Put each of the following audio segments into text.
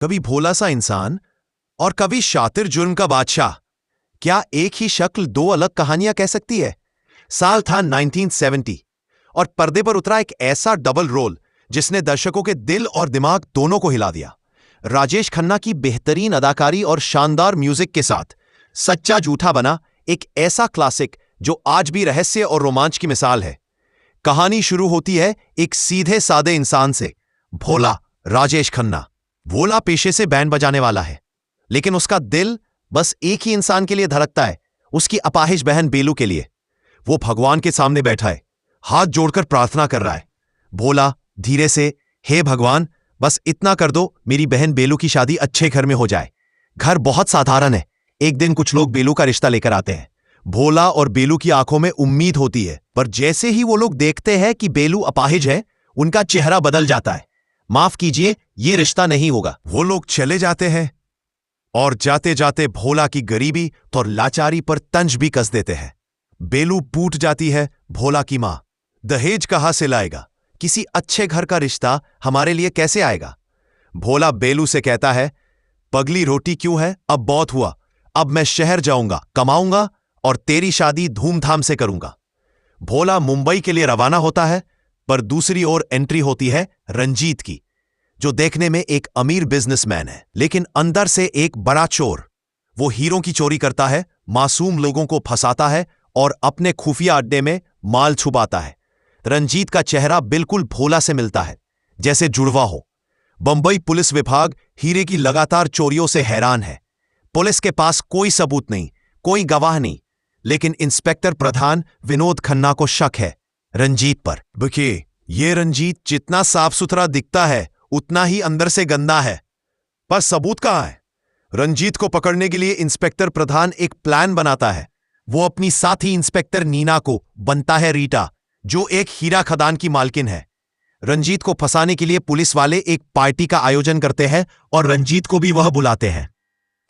कभी भोला सा इंसान और कभी शातिर जुर्म का बादशाह। क्या एक ही शक्ल दो अलग कहानियां कह सकती है? साल था 1970 और पर्दे पर उतरा एक ऐसा डबल रोल जिसने दर्शकों के दिल और दिमाग दोनों को हिला दिया। राजेश खन्ना की बेहतरीन अदाकारी और शानदार म्यूजिक के साथ सच्चा झूठा बना एक ऐसा क्लासिक जो आज भी रहस्य और रोमांच की मिसाल है। कहानी शुरू होती है एक सीधे सादे इंसान से, भोला। राजेश खन्ना भोला पेशे से बैंड बजाने वाला है, लेकिन उसका दिल बस एक ही इंसान के लिए धड़कता है, उसकी अपाहिज बहन बेलू के लिए। वो भगवान के सामने बैठा है, हाथ जोड़कर प्रार्थना कर रहा है। भोला धीरे से, हे भगवान, बस इतना कर दो, मेरी बहन बेलू की शादी अच्छे घर में हो जाए। घर बहुत साधारण है। एक दिन कुछ लोग बेलू का रिश्ता लेकर आते हैं। भोला और बेलू की आंखों में उम्मीद होती है, पर जैसे ही वो लोग देखते हैं कि बेलू अपाहिज है, उनका चेहरा बदल जाता है। माफ कीजिए, ये रिश्ता नहीं होगा। वो लोग चले जाते हैं और जाते जाते भोला की गरीबी और लाचारी पर तंज भी कस देते हैं। बेलू टूट जाती है। भोला की मां, दहेज कहां से लाएगा? किसी अच्छे घर का रिश्ता हमारे लिए कैसे आएगा? भोला बेलू से कहता है, पगली रोटी क्यों है? अब बहुत हुआ। अब मैं शहर जाऊंगा, कमाऊंगा और तेरी शादी धूमधाम से करूंगा। भोला मुंबई के लिए रवाना होता है, पर दूसरी ओर एंट्री होती है रंजीत की, जो देखने में एक अमीर बिजनेसमैन है, लेकिन अंदर से एक बड़ा चोर। वो हीरों की चोरी करता है, मासूम लोगों को फंसाता है और अपने खुफिया अड्डे में माल छुपाता है। रंजीत का चेहरा बिल्कुल भोला से मिलता है, जैसे जुड़वा हो। बंबई पुलिस विभाग हीरे की लगातार चोरियों से हैरान है। पुलिस के पास कोई सबूत नहीं, कोई गवाह नहीं, लेकिन इंस्पेक्टर प्रधान विनोद खन्ना को शक है रंजीत पर। देखिए, ये रंजीत जितना साफ सुथरा दिखता है, उतना ही अंदर से गंदा है। पर सबूत कहां है? रंजीत को पकड़ने के लिए इंस्पेक्टर प्रधान एक प्लान बनाता है। वो अपनी साथी इंस्पेक्टर नीना को बनता है रीटा, जो एक हीरा खदान की मालकिन है। रंजीत को फंसाने के लिए पुलिस वाले एक पार्टी का आयोजन करते हैं और रंजीत को भी वह बुलाते हैं।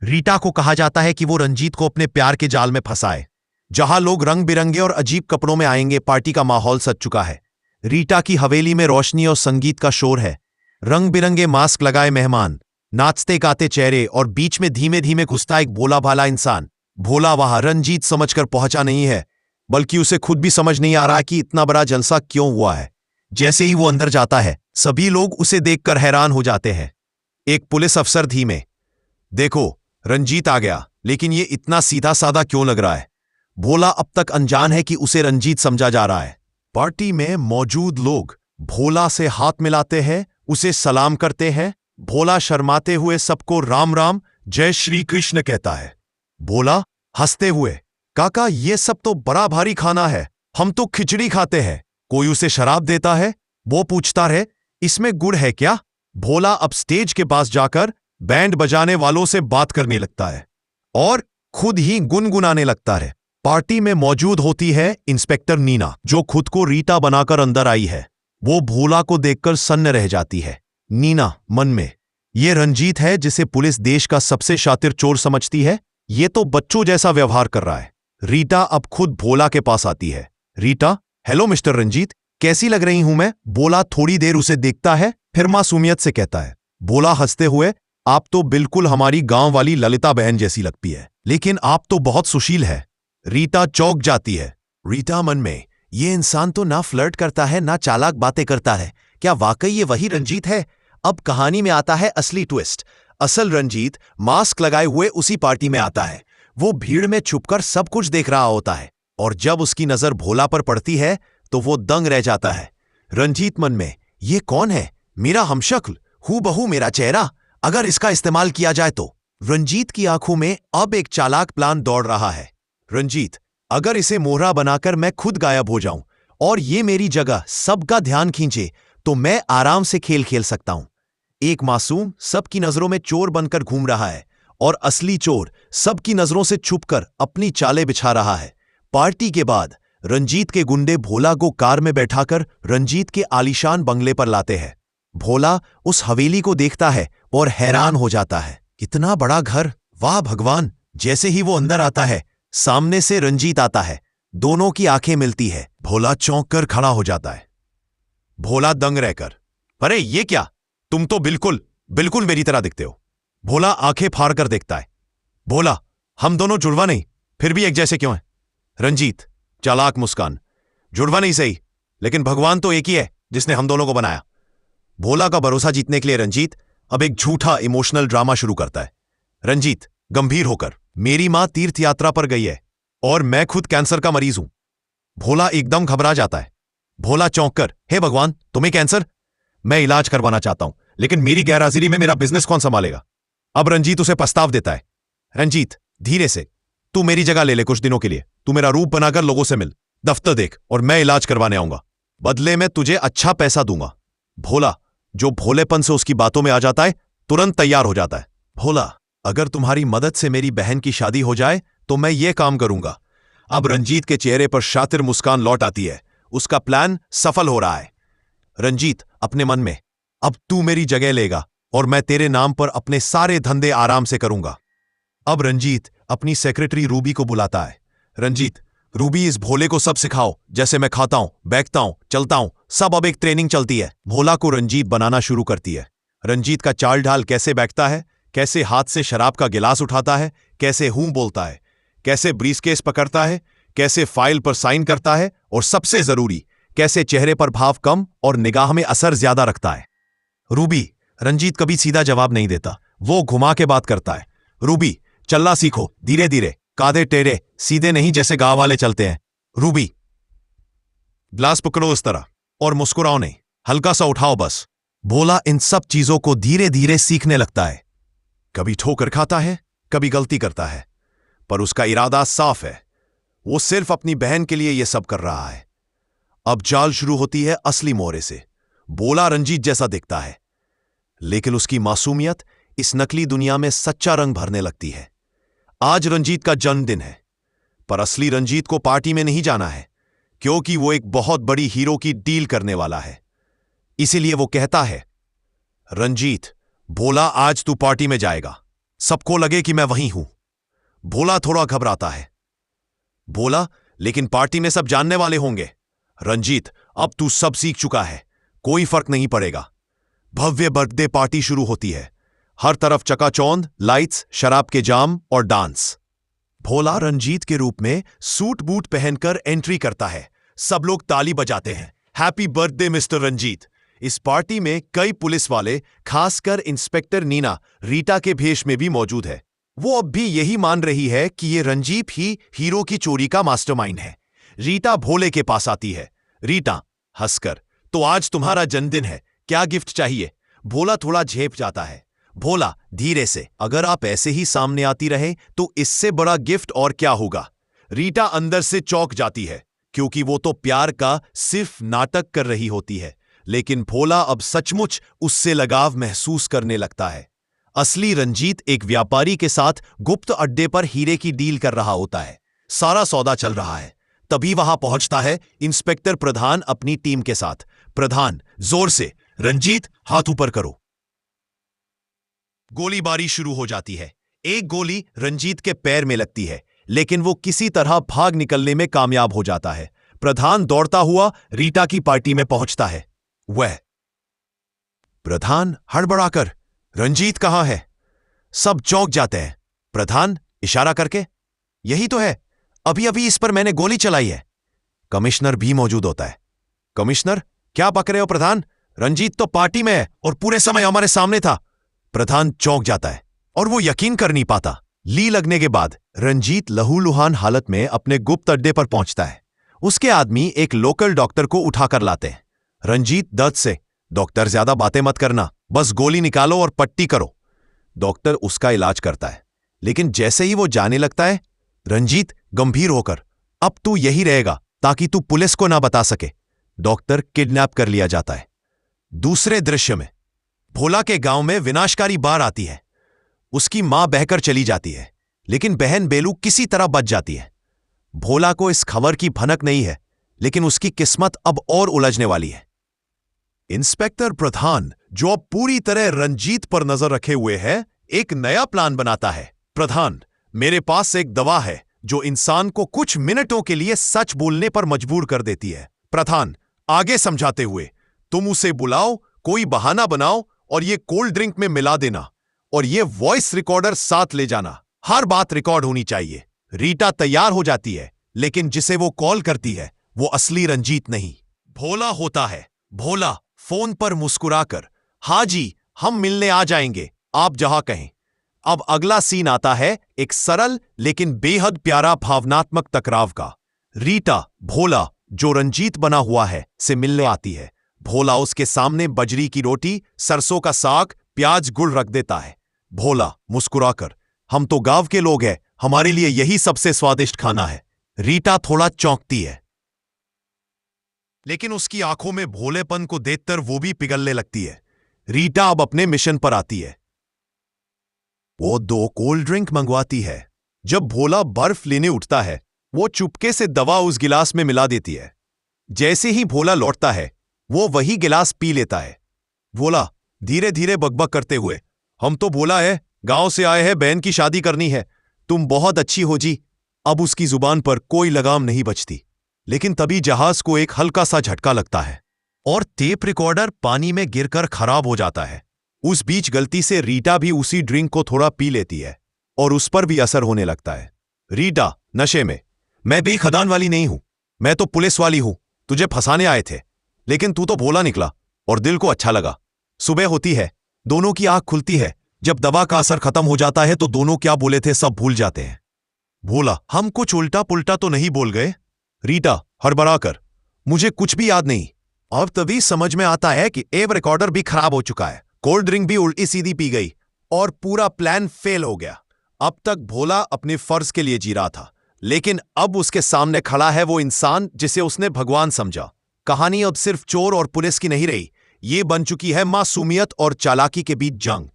रीटा को कहा जाता है कि वो रंजीत को अपने प्यार के जाल में फंसाए। जहां लोग रंग बिरंगे और अजीब कपड़ों में आएंगे, पार्टी का माहौल सज चुका है। रीटा की हवेली में रोशनी और संगीत का शोर है। रंग बिरंगे मास्क लगाए मेहमान, नाचते गाते चेहरे और बीच में धीमे धीमे घुसता एक भोला भाला इंसान। भोला वहां रंजीत समझकर पहुंचा नहीं है, बल्कि उसे खुद भी समझ नहीं आ रहा कि इतना बड़ा जलसा क्यों हुआ है। जैसे ही वो अंदर जाता है, सभी लोग उसे देखकर हैरान हो जाते हैं। एक पुलिस अफसर धीमे, देखो, रंजीत आ गया, लेकिन ये इतना सीधा साधा क्यों लग रहा है? भोला अब तक अनजान है कि उसे रंजीत समझा जा रहा है। पार्टी में मौजूद लोग भोला से हाथ मिलाते हैं, उसे सलाम करते हैं। भोला शर्माते हुए सबको राम राम, जय श्री कृष्ण कहता है। भोला हंसते हुए, काका, ये सब तो बड़ा भारी खाना है, हम तो खिचड़ी खाते हैं। कोई उसे शराब देता है। वो पूछता रहे, इसमें गुड़ है क्या? भोला अब स्टेज के पास जाकर बैंड बजाने वालों से बात करने लगता है और खुद ही गुनगुनाने लगता है। पार्टी में मौजूद होती है इंस्पेक्टर नीना, जो खुद को रीटा बनाकर अंदर आई है। वो भोला को देखकर सन्न रह जाती है। नीना मन में, ये रंजीत है जिसे पुलिस देश का सबसे शातिर चोर समझती है। ये तो बच्चों जैसा व्यवहार कर रहा है। रीटा अब खुद भोला के पास आती है। रीटा, हेलो मिस्टर रंजीत, कैसी लग रही हूं मैं? भोला थोड़ी देर उसे देखता है, फिर मासूमियत से कहता है। भोला हंसते हुए, आप तो बिल्कुल हमारी गांव वाली ललिता बहन जैसी लगती है, लेकिन आप तो बहुत सुशील है। रीटा चौंक जाती है। रीटा मन में, ये इंसान तो ना फ्लर्ट करता है, ना चालाक बातें करता है। क्या वाकई ये वही रंजीत है? अब कहानी में आता है असली ट्विस्ट। असल रंजीत मास्क लगाए हुए उसी पार्टी में आता है। वो भीड़ में छुपकर सब कुछ देख रहा होता है, और जब उसकी नजर भोला पर पड़ती है तो वो दंग रह जाता है। रंजीत मन में, ये कौन है? मेरा हमशक्ल, हूबहू मेरा चेहरा। अगर इसका इस्तेमाल किया जाए तो? रंजीत की आंखों में अब एक चालाक प्लान दौड़ रहा है। रंजीत, अगर इसे मोहरा बनाकर मैं खुद गायब हो जाऊं और ये मेरी जगह सबका ध्यान खींचे, तो मैं आराम से खेल खेल सकता हूं। एक मासूम सबकी नजरों में चोर बनकर घूम रहा है, और असली चोर सबकी नजरों से छुपकर अपनी चालें बिछा रहा है। पार्टी के बाद रंजीत के गुंडे भोला को कार में बैठाकर रंजीत के आलीशान बंगले पर लाते हैं। भोला उस हवेली को देखता है और हैरान हो जाता है। इतना बड़ा घर, वाह भगवान! जैसे ही वो अंदर आता है, सामने से रंजीत आता है। दोनों की आंखें मिलती है। भोला चौंक कर खड़ा हो जाता है। भोला दंग रहकर, अरे ये क्या? तुम तो बिल्कुल बिल्कुल मेरी तरह दिखते हो। भोला आंखें फाड़ कर देखता है। भोला, हम दोनों जुड़वा नहीं, फिर भी एक जैसे क्यों हैं? रंजीत चालाक मुस्कान, जुड़वा नहीं सही, लेकिन भगवान तो एक ही है जिसने हम दोनों को बनाया। भोला का भरोसा जीतने के लिए रंजीत अब एक झूठा इमोशनल ड्रामा शुरू करता है। रंजीत गंभीर होकर, मेरी मां तीर्थ यात्रा पर गई है और मैं खुद कैंसर का मरीज हूं। भोला एकदम घबरा जाता है। भोला चौंक कर, हे भगवान, तुम्हें कैंसर? मैं इलाज करवाना चाहता हूं, लेकिन मेरी गैरहाजिरी में मेरा बिजनेस कौन संभालेगा? अब रंजीत उसे प्रस्ताव देता है। रंजीत धीरे से, तू मेरी जगह ले ले कुछ दिनों के लिए। तू मेरा रूप बनाकर लोगों से मिल, दफ्तर देख, और मैं इलाज करवाने आऊंगा। बदले में तुझे अच्छा पैसा दूंगा। भोला, जो भोलेपन से उसकी बातों में आ जाता है, तुरंत तैयार हो जाता है। भोला, अगर तुम्हारी मदद से मेरी बहन की शादी हो जाए तो मैं ये काम करूंगा। अब रंजीत के चेहरे पर शातिर मुस्कान लौट आती है। उसका प्लान सफल हो रहा है। रंजीत अपने मन में, अब तू मेरी जगह लेगा और मैं तेरे नाम पर अपने सारे धंधे आराम से करूंगा। अब रंजीत अपनी सेक्रेटरी रूबी को बुलाता है। रंजीत, रूबी, इस भोले को सब सिखाओ, जैसे मैं खाता हूं, बैठता हूं, चलता हूं, सब अब एक ट्रेनिंग चलती है। भोला को रंजीत बनाना शुरू करती है। रंजीत का चाल ढाल, कैसे बैठता है, कैसे हाथ से शराब का गिलास उठाता है, कैसे हूं बोलता है, कैसे ब्रीफकेस पकड़ता है, कैसे फाइल पर साइन करता है, और सबसे जरूरी, कैसे चेहरे पर भाव कम और निगाह में असर ज्यादा रखता है। रूबी, रंजीत कभी सीधा जवाब नहीं देता, वो घुमा के बात करता है। रूबी, चलना सीखो, धीरे धीरे, कांधे टेढ़े, सीधे नहीं जैसे गांव वाले चलते हैं। रूबी, ग्लास पकड़ो इस तरह, और मुस्कुराओ नहीं, हल्का सा उठाओ बस। भोला इन सब चीजों को धीरे धीरे सीखने लगता है। कभी ठोकर खाता है, कभी गलती करता है, पर उसका इरादा साफ है। वो सिर्फ अपनी बहन के लिए यह सब कर रहा है। अब चाल शुरू होती है असली मोहरे से। भोला रंजीत जैसा दिखता है, लेकिन उसकी मासूमियत इस नकली दुनिया में सच्चा रंग भरने लगती है। आज रंजीत का जन्मदिन है, पर असली रंजीत को पार्टी में नहीं जाना है, क्योंकि वो एक बहुत बड़ी हीरो की डील करने वाला है। इसीलिए वो कहता है, रंजीत, भोला, आज तू पार्टी में जाएगा, सबको लगे कि मैं वहीं हूं। भोला थोड़ा घबराता है। भोला, लेकिन पार्टी में सब जानने वाले होंगे। रंजीत, अब तू सब सीख चुका है, कोई फर्क नहीं पड़ेगा। भव्य बर्थडे पार्टी शुरू होती है। हर तरफ चकाचौंध, लाइट्स, शराब के जाम और डांस। भोला रंजीत के रूप में सूट बूट पहनकर एंट्री करता है। सब लोग ताली बजाते हैं। Happy birthday mister Ranjit. इस पार्टी में कई पुलिस वाले, खासकर इंस्पेक्टर नीना रीटा के भेष में भी मौजूद है। वो अब भी यही मान रही है कि ये रंजीत ही हीरो की चोरी का मास्टरमाइंड है। रीटा भोले के पास आती है। रीटा हंसकर, तो आज तुम्हारा जन्मदिन है, क्या गिफ्ट चाहिए? भोला थोड़ा झेप जाता है। भोला धीरे से, अगर आप ऐसे ही सामने आती रहे तो इससे बड़ा गिफ्ट और क्या होगा। रीटा अंदर से चौंक जाती है, क्योंकि वो तो प्यार का सिर्फ नाटक कर रही होती है, लेकिन भोला अब सचमुच उससे लगाव महसूस करने लगता है। असली रंजीत एक व्यापारी के साथ गुप्त अड्डे पर हीरे की डील कर रहा होता है। सारा सौदा चल रहा है, तभी वहां पहुंचता है इंस्पेक्टर प्रधान अपनी टीम के साथ। प्रधान जोर से, रंजीत हाथ ऊपर करो। गोलीबारी शुरू हो जाती है। एक गोली रंजीत के पैर में लगती है, लेकिन वो किसी तरह भाग निकलने में कामयाब हो जाता है। प्रधान दौड़ता हुआ रीटा की पार्टी में पहुंचता है। वह प्रधान हड़बड़ाकर, रंजीत कहां है? सब चौंक जाते हैं। प्रधान इशारा करके, यही तो है, अभी अभी इस पर मैंने गोली चलाई है। कमिश्नर भी मौजूद होता है। कमिश्नर, क्या पक रहे हो प्रधान? रंजीत तो पार्टी में है और पूरे समय हमारे सामने था। प्रधान चौंक जाता है और वो यकीन कर नहीं पाता। ली लगने के बाद रंजीत लहूलुहान हालत में अपने गुप्त अड्डे पर पहुंचता है। उसके आदमी एक लोकल डॉक्टर को उठाकर लाते हैं। रंजीत दर्द से, डॉक्टर ज्यादा बातें मत करना, बस गोली निकालो और पट्टी करो। डॉक्टर उसका इलाज करता है, लेकिन जैसे ही वो जाने लगता है, रंजीत गंभीर होकर, अब तू यही रहेगा ताकि तू पुलिस को ना बता सके। डॉक्टर किडनैप कर लिया जाता है। दूसरे दृश्य में भोला के गांव में विनाशकारी बाढ़ आती है। उसकी मां बहकर चली जाती है, लेकिन बहन बेलू किसी तरह बच जाती है। भोला को इस खबर की भनक नहीं है, लेकिन उसकी किस्मत अब और उलझने वाली है। इंस्पेक्टर प्रधान, जो अब पूरी तरह रंजीत पर नजर रखे हुए है, एक नया प्लान बनाता है। प्रधान, मेरे पास एक दवा है जो इंसान को कुछ मिनटों के लिए सच बोलने पर मजबूर कर देती है। प्रधान आगे समझाते हुए, तुम उसे बुलाओ, कोई बहाना बनाओ और ये कोल्ड ड्रिंक में मिला देना। और ये वॉइस रिकॉर्डर साथ ले जाना, हर बात रिकॉर्ड होनी चाहिए। रीटा तैयार हो जाती है, लेकिन जिसे वो कॉल करती है वो असली रंजीत नहीं, भोला होता है। भोला फोन पर मुस्कुराकर, हाँ जी, हम मिलने आ जाएंगे, आप जहां कहें। अब अगला सीन आता है एक सरल लेकिन बेहद प्यारा भावनात्मक टकराव का। रीटा भोला, जो रंजीत बना हुआ है, से मिलने आती है। भोला उसके सामने बजरी की रोटी, सरसों का साग, प्याज, गुड़ रख देता है। भोला मुस्कुराकर, हम तो गांव के लोग हैं, हमारे लिए यही सबसे स्वादिष्ट खाना है। रीटा थोड़ा चौंकती है, लेकिन उसकी आंखों में भोलेपन को देखकर वो भी पिघलने लगती है। रीटा अब अपने मिशन पर आती है। वो 2 कोल्ड ड्रिंक मंगवाती है। जब भोला बर्फ लेने उठता है, वो चुपके से दवा उस गिलास में मिला देती है। जैसे ही भोला लौटता है, वो वही गिलास पी लेता है। भोला धीरे धीरे बकबक करते हुए, हम तो भोला है, गांव से आए हैं, बहन की शादी करनी है, तुम बहुत अच्छी हो जी। अब उसकी जुबान पर कोई लगाम नहीं बचती। लेकिन तभी जहाज को एक हल्का सा झटका लगता है और टेप रिकॉर्डर पानी में गिरकर खराब हो जाता है। उस बीच गलती से रीटा भी उसी ड्रिंक को थोड़ा पी लेती है और उस पर भी असर होने लगता है। रीटा नशे में, मैं भी खदान वाली नहीं हूं, मैं तो पुलिस वाली हूं, तुझे फंसाने आए थे, लेकिन तू तो भोला निकला और दिल को अच्छा लगा। सुबह होती है, दोनों की आंख खुलती है। जब दवा का असर खत्म हो जाता है तो दोनों क्या बोले थे सब भूल जाते हैं। भोला, हम कुछ उल्टा पुल्टा तो नहीं बोल गए? रीटा हड़बड़ाकर, मुझे कुछ भी याद नहीं। अब तभी समझ में आता है कि एव रिकॉर्डर भी खराब हो चुका है, कोल्ड ड्रिंक भी उल्टी सीधी पी गई और पूरा प्लान फेल हो गया। अब तक भोला अपने फर्ज के लिए जी रहा था, लेकिन अब उसके सामने खड़ा है वो इंसान जिसे उसने भगवान समझा। कहानी अब सिर्फ चोर और पुलिस की नहीं रही, ये बन चुकी है मासूमियत और चालाकी के बीच जंग।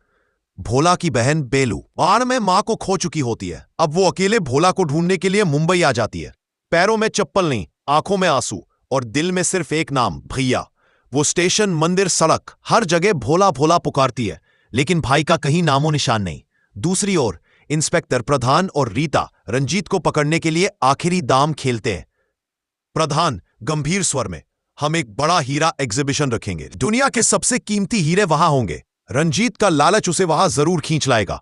भोला की बहन बेलू बाढ़ में मां को खो चुकी होती है। अब वो अकेले भोला को ढूंढने के लिए मुंबई आ जाती है। पैरों में चप्पल नहीं, आंखों में आंसू और दिल में सिर्फ एक नाम, भैया। वो स्टेशन, मंदिर, सड़क, हर जगह भोला भोला पुकारती है, लेकिन भाई का कहीं नामो निशान नहीं। दूसरी ओर इंस्पेक्टर प्रधान और रीटा रंजीत को पकड़ने के लिए आखिरी दाम खेलते हैं। प्रधान गंभीर स्वर में, हम एक बड़ा हीरा एग्जीबिशन रखेंगे, दुनिया के सबसे कीमती हीरे वहां होंगे, रंजीत का लालच उसे वहां जरूर खींच लाएगा।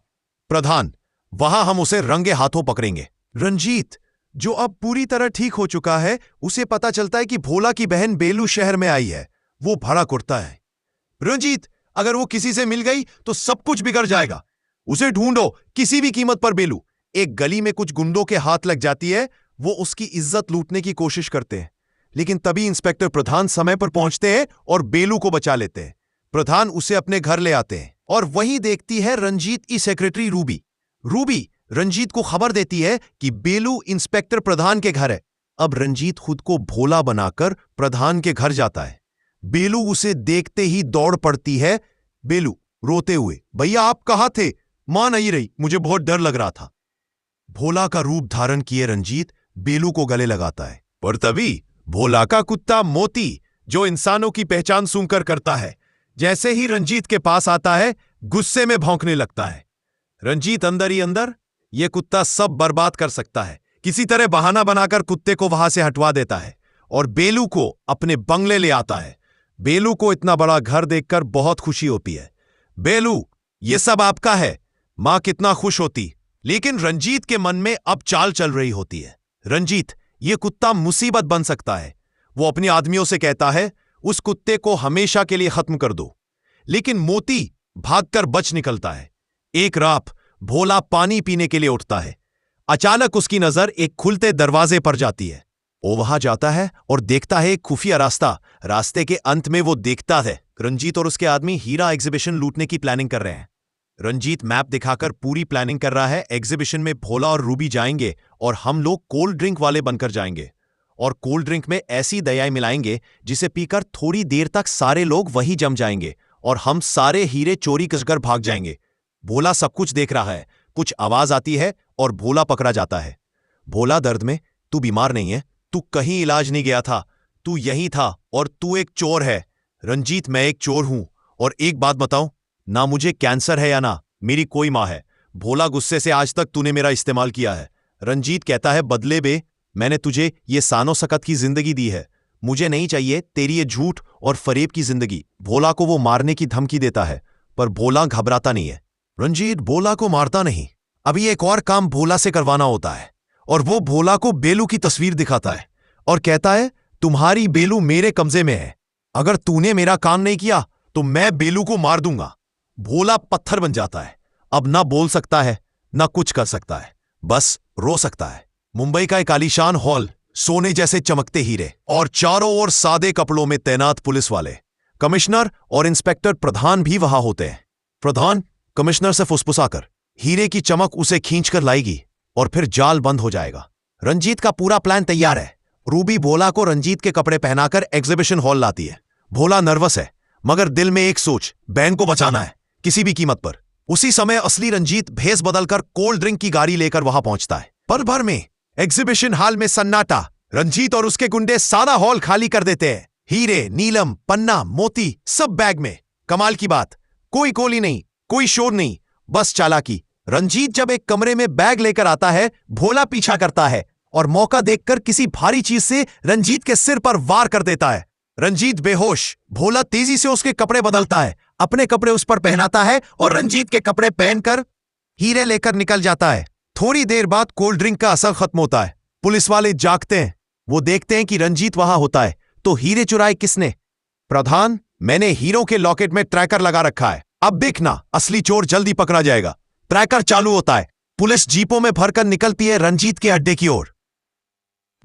प्रधान, वहां हम उसे रंगे हाथों पकड़ेंगे। रंजीत, जो अब पूरी तरह ठीक हो चुका है, उसे पता चलता है कि भोला की बहन बेलू शहर में आई है। वो भड़क उठता है, रंजीत, अगर वो किसी से मिल गई तो सब कुछ बिगड़ जाएगा, उसे ढूंढो किसी भी कीमत पर। बेलू, एक गली में कुछ गुंडों के हाथ लग जाती है, वो उसकी इज्जत लूटने की कोशिश करते हैं, लेकिन तभी इंस्पेक्टर प्रधान समय पर पहुंचते हैं और बेलू को बचा लेते हैं। प्रधान उसे अपने घर ले आते हैं और वहीं देखती है रंजीत की सेक्रेटरी रूबी। रूबी रंजीत को खबर देती है कि बेलू इंस्पेक्टर प्रधान के घर है। अब रंजीत खुद को भोला बनाकर प्रधान के घर जाता है। बेलू उसे देखते ही दौड़ पड़ती है। बेलू रोते हुए, भैया आप कहां थे? मां नहीं रही, मुझे बहुत डर लग रहा था। भोला का रूप धारण किए रंजीत बेलू को गले लगाता है, पर तभी भोला का कुत्ता मोती, जो इंसानों की पहचान सूंघकर करता है, जैसे ही रंजीत के पास आता है गुस्से में भौंकने लगता है। रंजीत अंदर ही अंदर, यह कुत्ता सब बर्बाद कर सकता है, किसी तरह बहाना बनाकर कुत्ते को वहां से हटवा देता है और बेलू को अपने बंगले ले आता है। बेलू को इतना बड़ा घर देखकर बहुत खुशी होती है। बेलू, ये सब आपका है। मां कितना खुश होती, लेकिन रंजीत के मन में अब चाल चल रही होती है। रंजीत, ये कुत्ता मुसीबत बन सकता है। वो अपने आदमियों से कहता है, उस कुत्ते को हमेशा के लिए खत्म कर दो, लेकिन मोती भागकर बच निकलता है। एक रात भोला पानी पीने के लिए उठता है। अचानक उसकी नजर एक खुलते दरवाजे पर जाती है। वो वहां जाता है और देखता है एक खुफिया रास्ता। रास्ते के अंत में वो देखता है रंजीत और उसके आदमी हीरा एग्जीबिशन लूटने की प्लानिंग कर रहे हैं। रंजीत मैप दिखाकर पूरी प्लानिंग कर रहा है। एग्जीबिशन में भोला और रूबी जाएंगे और हम लोग कोल्ड ड्रिंक वाले बनकर जाएंगे और कोल्ड ड्रिंक में ऐसी दयाएं मिलाएंगे जिसे पीकर थोड़ी देर तक सारे लोग वही जम जाएंगे और हम सारे हीरे चोरी कसकर भाग जाएंगे। भोला सब कुछ देख रहा है। कुछ आवाज आती है और भोला पकड़ा जाता है। भोला दर्द में, तू बीमार नहीं है, तू कहीं इलाज नहीं गया था, तू यहीं था और तू एक चोर है। रंजीत, मैं एक चोर हूं और एक बात बताऊं, ना मुझे कैंसर है या ना मेरी कोई मां है। भोला गुस्से से, आज तक तूने मेरा इस्तेमाल किया है। रंजीत कहता है, बदले बे मैंने तुझे ये सानो सकत की जिंदगी दी है, मुझे नहीं चाहिए तेरी ये झूठ और फरेब की जिंदगी। भोला को वो मारने की धमकी देता है, पर भोला घबराता नहीं है। रंजीत भोला को मारता नहीं, अभी एक और काम भोला से करवाना होता है। और वो भोला को बेलू की तस्वीर दिखाता है और कहता है, तुम्हारी बेलू मेरे कब्जे में है, अगर तूने मेरा काम नहीं किया तो मैं बेलू को मार दूंगा। भोला पत्थर बन जाता है, अब ना बोल सकता है ना कुछ कर सकता है, बस रो सकता है। मुंबई का एक आलीशान हॉल, सोने जैसे चमकते हीरे और चारों ओर सादे कपड़ों में तैनात पुलिस वाले। कमिश्नर और इंस्पेक्टर प्रधान भी वहां होते हैं। प्रधान कमिश्नर से फुसफुसाकर हीरे की चमक उसे खींचकर लाएगी और फिर जाल बंद हो जाएगा। रंजीत का पूरा प्लान तैयार है। रूबी भोला को रंजीत के कपड़े पहनाकर एग्जीबिशन हॉल लाती है। भोला नर्वस है, मगर दिल में एक सोच, बहन को बचाना है किसी भी कीमत पर। उसी समय असली रंजीत भेस बदलकर कोल्ड ड्रिंक की गाड़ी लेकर वहां पहुंचता है। पल भर में एग्जीबिशन हॉल में सन्नाटा। रंजीत और उसके गुंडे सारा हॉल खाली कर देते हैं। हीरे, नीलम, पन्ना, मोती सब बैग में। कमाल की बात, कोई गोली नहीं, कोई शोर नहीं, बस चालाकी। रंजीत जब एक कमरे में बैग लेकर आता है, भोला पीछा करता है और मौका देखकर किसी भारी चीज से रंजीत के सिर पर वार कर देता है। रंजीत बेहोश। भोला तेजी से उसके कपड़े बदलता है, अपने कपड़े उस पर पहनाता है और रंजीत के कपड़े पहनकर हीरे लेकर निकल जाता है। थोड़ी देर बाद कोल्ड ड्रिंक का असर खत्म होता है। पुलिस वाले जागते हैं, वो देखते हैं कि रंजीत वहां होता है। तो हीरे चुराए किसने? प्रधान, मैंने हीरो के लॉकेट में ट्रैकर लगा रखा है, अब देखना असली चोर जल्दी पकड़ा जाएगा। ट्रैकर चालू होता है, पुलिस जीपों में भरकर निकलती है रंजीत के अड्डे की ओर।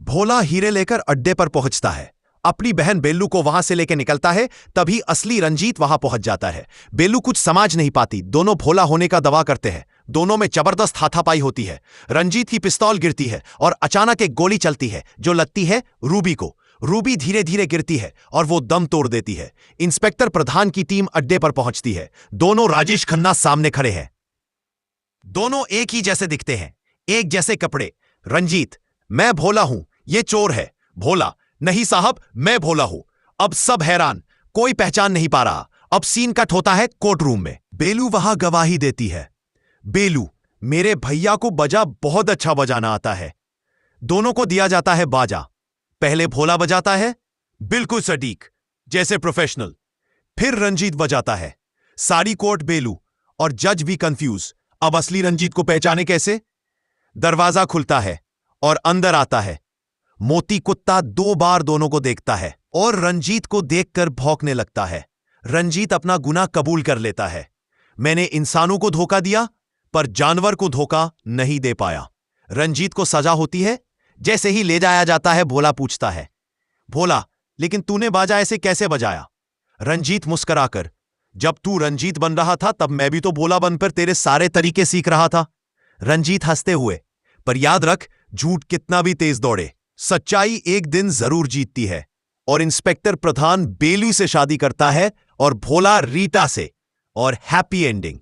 भोला हीरे लेकर अड्डे पर पहुंचता है, अपनी बहन बेलू को वहां से लेकर निकलता है। तभी असली रंजीत वहां पहुंच जाता है। बेलू कुछ समझ नहीं पाती, दोनों भोला होने का दावा करते हैं। दोनों में जबरदस्त हाथापाई होती है। रंजीत की पिस्तौल गिरती है और अचानक एक गोली चलती है जो लगती है रूबी को। रूबी धीरे धीरे गिरती है और वो दम तोड़ देती है। इंस्पेक्टर प्रधान की टीम अड्डे पर पहुंचती है। दोनों राजेश खन्ना सामने खड़े हैं। दोनों एक ही जैसे दिखते हैं, एक जैसे कपड़े। रंजीत, मैं भोला हूं, ये चोर है। भोला, नहीं साहब, मैं भोला हूं। अब सब हैरान, कोई पहचान नहीं पा रहा। अब सीन कट होता है कोर्ट रूम में। बेलू वहां गवाही देती है। बेलू, मेरे भैया को बाजा बहुत अच्छा बजाना आता है। दोनों को दिया जाता है बाजा। पहले भोला बजाता है, बिल्कुल सटीक, जैसे प्रोफेशनल। फिर रंजीत बजाता है। सारी कोर्ट बेलू और जज भी कंफ्यूज। अब असली रंजीत को पहचाने कैसे? दरवाजा खुलता है और अंदर आता है मोती कुत्ता। 2 बार दोनों को देखता है और रंजीत को देखकर भौंकने लगता है। रंजीत अपना गुनाह कबूल कर लेता है। मैंने इंसानों को धोखा दिया, पर जानवर को धोखा नहीं दे पाया। रंजीत को सजा होती है। जैसे ही ले जाया जाता है, भोला पूछता है, भोला, लेकिन तूने बाजा ऐसे कैसे बजाया? रंजीत मुस्कुराकर, जब तू रंजीत बन रहा था तब मैं भी तो भोला बनकर तेरे सारे तरीके सीख रहा था। रंजीत हंसते हुए, पर याद रख, झूठ कितना भी तेज दौड़े, सच्चाई एक दिन जरूर जीतती है। और इंस्पेक्टर प्रधान बेलू से शादी करता है और भोला रीटा से। और हैप्पी एंडिंग।